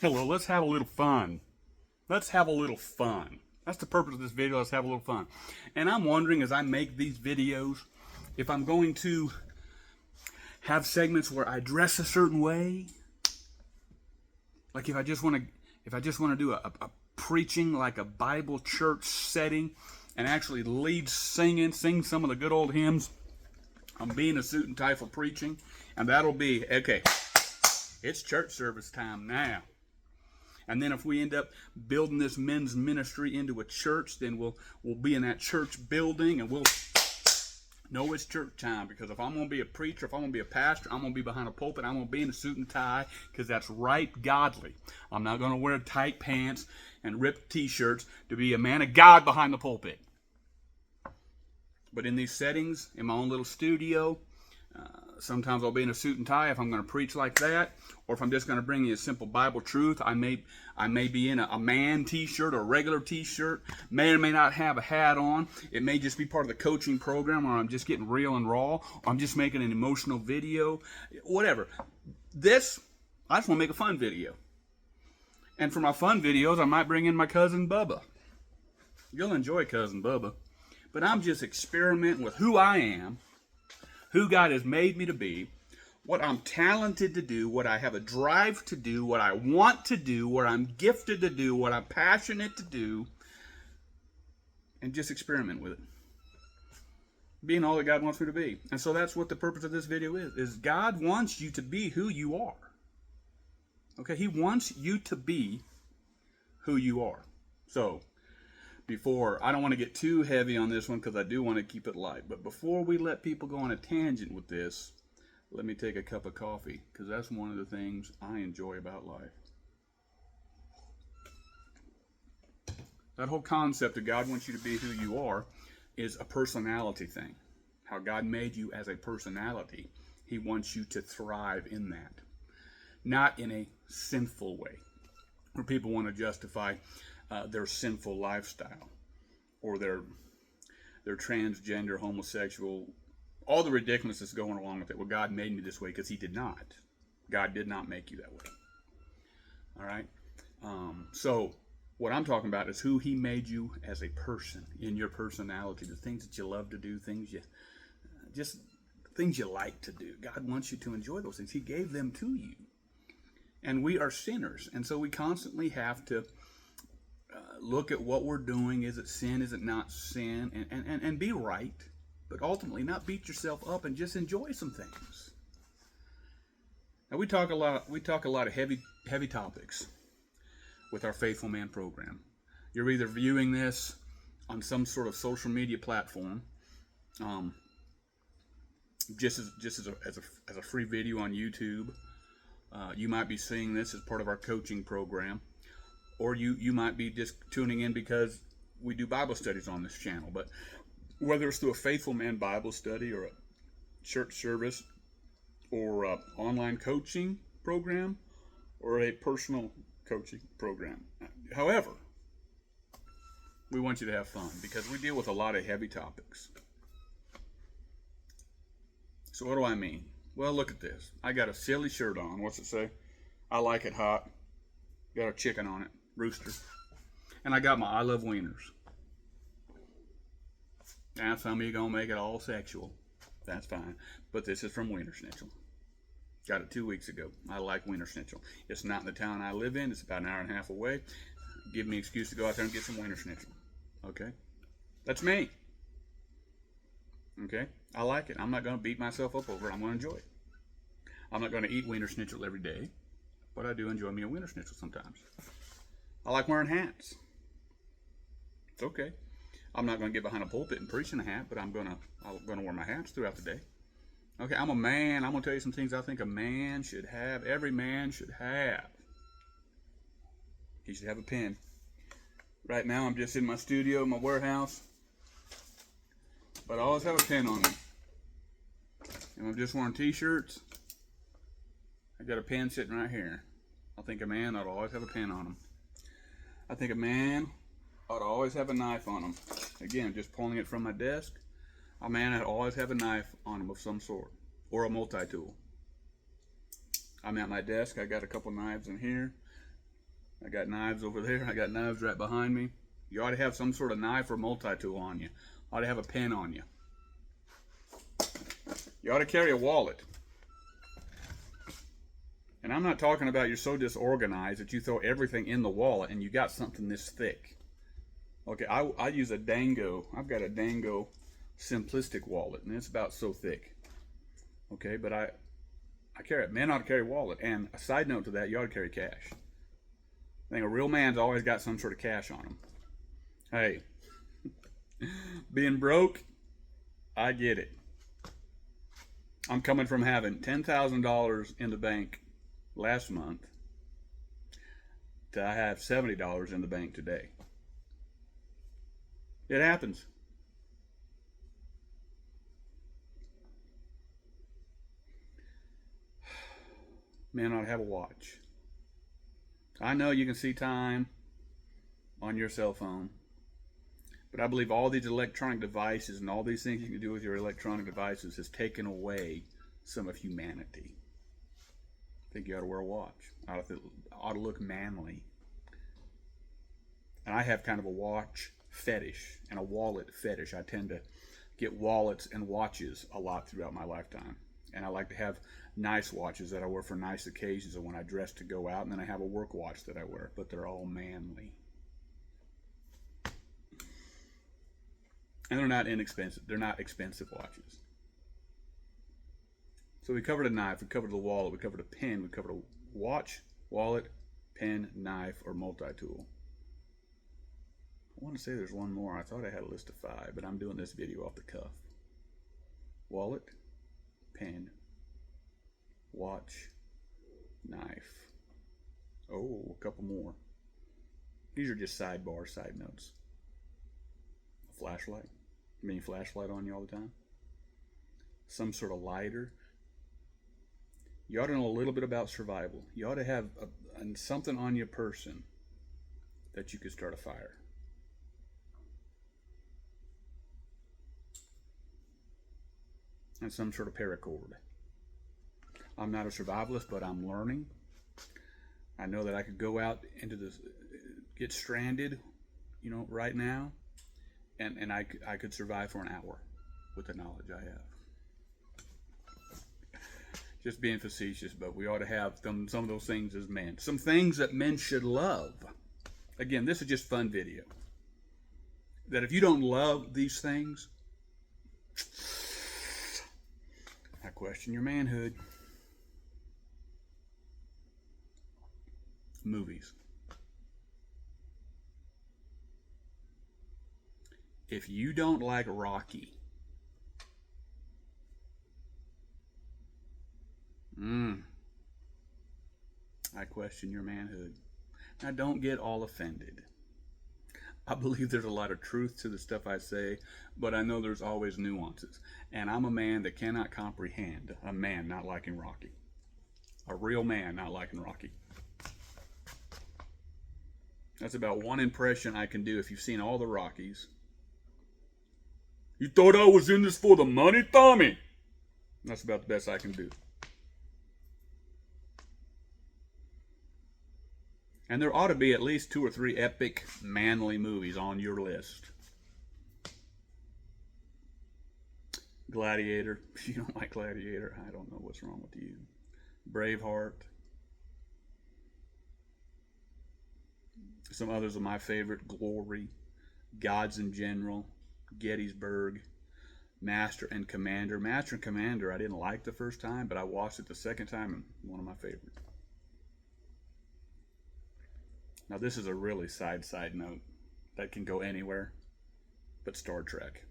Hello, let's have a little fun. Let's have a little fun. That's the purpose of this video. Let's have a little fun. And I'm wondering, as I make these videos, if I'm going to have segments where I dress a certain way. Like if I just want to do a preaching like a Bible church setting and actually lead sing some of the good old hymns. I'm being a suit and tie for preaching, and that'll be okay. It's church service time now. And then if we end up building this men's ministry into a church, then we'll be in that church building, and we'll know it's church time. Because if I'm going to be a preacher, if I'm going to be a pastor, I'm going to be behind a pulpit. I'm going to be in a suit and tie, because that's right godly. I'm not going to wear tight pants and ripped t-shirts to be a man of God behind the pulpit. But in these settings, in my own little studio, sometimes I'll be in a suit and tie if I'm going to preach like that, or if I'm just going to bring you a simple Bible truth. I may be in a man t-shirt or a regular t-shirt, may or may not have a hat on. It may just be part of the coaching program, or I'm just getting real and raw, or I'm just making an emotional video, whatever. I just want to make a fun video. And for my fun videos, I might bring in my cousin Bubba. You'll enjoy cousin Bubba. But I'm just experimenting with who I am, who God has made me to be, what I'm talented to do, what I have a drive to do, what I want to do, what I'm gifted to do, what I'm passionate to do, and just experiment with it. Being all that God wants me to be. And so that's what the purpose of this video is God wants you to be who you are. Okay, He wants you to be who you are. So, I don't want to get too heavy on this one because I do want to keep it light. But before we let people go on a tangent with this, let me take a cup of coffee, because that's one of the things I enjoy about life. That whole concept of God wants you to be who you are is a personality thing. How God made you as a personality. He wants you to thrive in that. Not in a sinful way, where people want to justify their sinful lifestyle, or their transgender, homosexual, all the ridiculousness going along with it. Well, God made me this way, because He did not. God did not make you that way. All right? So what I'm talking about is who He made you as a person, in your personality, the things that you love to do, things you like to do. God wants you to enjoy those things. He gave them to you. And we are sinners, and so we constantly have to look at what we're doing. Is it sin? Is it not sin? And be right, but ultimately not beat yourself up, and just enjoy some things. Now we talk a lot of heavy topics with our Faithful Man program. You're either viewing this on some sort of social media platform, just as a free video on YouTube. You might be seeing this as part of our coaching program. Or you might be just tuning in because we do Bible studies on this channel. But whether it's through a Faithful Man Bible study, or a church service, or an online coaching program, or a personal coaching program. However, we want you to have fun, because we deal with a lot of heavy topics. So what do I mean? Well, look at this. I got a silly shirt on. What's it say? I like it hot. Got a chicken on it. Rooster. And I got my I love wieners. Now some of you gonna make it all sexual. That's fine. But this is from Wiener Schnitzel. Got it 2 weeks ago. I like Wiener Schnitzel. It's not in the town I live in. It's about an hour and a half away. Give me an excuse to go out there and get some Wiener Schnitzel. Okay? That's me. Okay? I like it. I'm not gonna beat myself up over it. I'm gonna enjoy it. I'm not gonna eat Wiener Schnitzel every day, but I do enjoy me a Wiener Schnitzel sometimes. I like wearing hats. It's okay. I'm not going to get behind a pulpit and preach in a hat, but I'm going to wear my hats throughout the day. Okay, I'm a man. I'm going to tell you some things I think a man should have. Every man should have. He should have a pen. Right now, I'm just in my studio, my warehouse, but I always have a pen on me. And I'm just wearing t-shirts. I got a pen sitting right here. I think a man ought to always have a pen on him. I think a man ought to always have a knife on him. Again, just pulling it from my desk. A man ought to always have a knife on him of some sort, or a multi-tool. I'm at my desk. I got a couple knives in here. I got knives over there. I got knives right behind me. You ought to have some sort of knife or multi-tool on you. Ought to have a pen on you. You ought to carry a wallet. And I'm not talking about you're so disorganized that you throw everything in the wallet and you got something this thick. Okay, I use a Dango. I've got a Dango simplistic wallet, and it's about so thick. Okay, but I carry it. Men ought to carry a wallet. And a side note to that, you ought to carry cash. I think a real man's always got some sort of cash on him. Hey, being broke, I get it. I'm coming from having $10,000 in the bank last month to I have $70 in the bank today. It happens. Men ought to have a watch. I know you can see time on your cell phone, but I believe all these electronic devices and all these things you can do with your electronic devices has taken away some of humanity. I think you ought to wear a watch. Ought to look manly. And I have kind of a watch fetish and a wallet fetish. I tend to get wallets and watches a lot throughout my lifetime. And I like to have nice watches that I wear for nice occasions or when I dress to go out. And then I have a work watch that I wear, but they're all manly. And they're not inexpensive. They're not expensive watches. So we covered a knife, we covered the wallet, we covered a pen, we covered a watch, wallet, pen, knife, or multi-tool. I want to say there's one more. I thought I had a list of 5, but I'm doing this video off the cuff. Wallet, pen, watch, knife. Oh, a couple more. These are just sidebar side notes. A flashlight. You mean flashlight on you all the time? Some sort of lighter. You ought to know a little bit about survival. You ought to have something on your person that you could start a fire. And some sort of paracord. I'm not a survivalist, but I'm learning. I know that I could go out into this, get stranded, right now, and I could survive for an hour with the knowledge I have. Just being facetious, but we ought to have some of those things as men. Some things that men should love. Again, this is just fun video. That if you don't love these things, I question your manhood. Movies. If you don't like Rocky, I question your manhood. Now, don't get all offended. I believe there's a lot of truth to the stuff I say, but I know there's always nuances. And I'm a man that cannot comprehend a man not liking Rocky. A real man not liking Rocky. That's about one impression I can do if you've seen all the Rockies. You thought I was in this for the money, Tommy? That's about the best I can do. And there ought to be at least 2 or 3 epic, manly movies on your list. Gladiator. If you don't like Gladiator, I don't know what's wrong with you. Braveheart. Some others of my favorite. Glory. Gods in General. Gettysburg. Master and Commander. Master and Commander I didn't like the first time, but I watched it the second time and one of my favorites. Now this is a really side note that can go anywhere but Star Trek.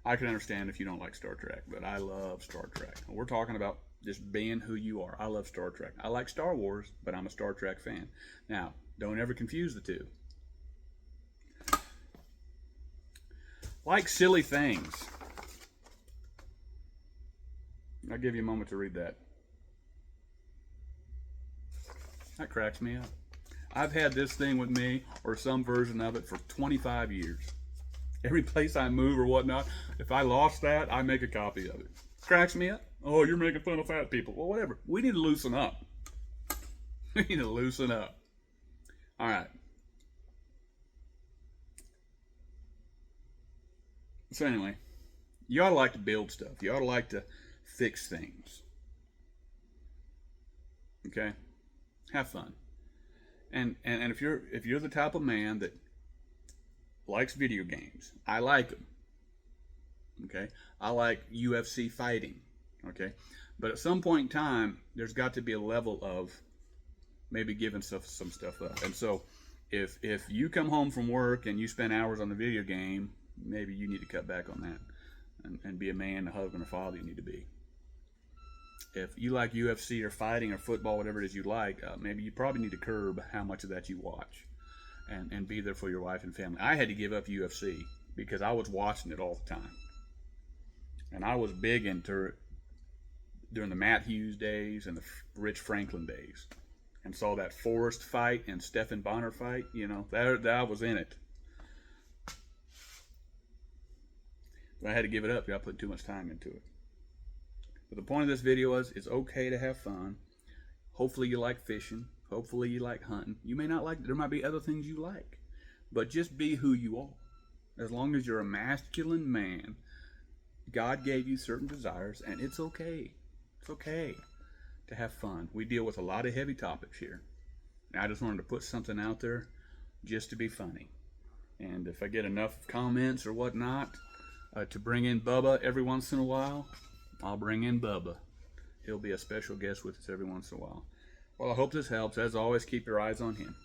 I can understand if you don't like Star Trek, but I love Star Trek. We're talking about just being who you are. I love Star Trek. I like Star Wars, but I'm a Star Trek fan. Now, don't ever confuse the two. Like silly things. I'll give you a moment to read that. That cracks me up. I've had this thing with me, or some version of it, for 25 years. Every place I move or whatnot, if I lost that, I make a copy of it. Cracks me up. Oh, you're making fun of fat people. Well, whatever. We need to loosen up. We need to loosen up. All right. So anyway, you ought to like to build stuff. You ought to like to fix things. Okay? Have fun. And if you're the type of man that likes video games, I like them. Okay? I like UFC fighting. Okay? But at some point in time, there's got to be a level of maybe giving some stuff up. And so if you come home from work and you spend hours on the video game, maybe you need to cut back on that and be a man, a husband, a father you need to be. If you like UFC or fighting or football, whatever it is you like, maybe you probably need to curb how much of that you watch and be there for your wife and family. I had to give up UFC because I was watching it all the time. And I was big into it during the Matt Hughes days and the Rich Franklin days. And saw that Forrest fight and Stephan Bonnar fight, that was in it. But I had to give it up. I put too much time into it. But the point of this video is, it's okay to have fun. Hopefully you like fishing. Hopefully you like hunting. You may not like, there might be other things you like. But just be who you are. As long as you're a masculine man, God gave you certain desires, and it's okay. It's okay to have fun. We deal with a lot of heavy topics here. And I just wanted to put something out there just to be funny. And if I get enough comments or whatnot to bring in Bubba every once in a while, I'll bring in Bubba. He'll be a special guest with us every once in a while. Well, I hope this helps. As always, keep your eyes on him.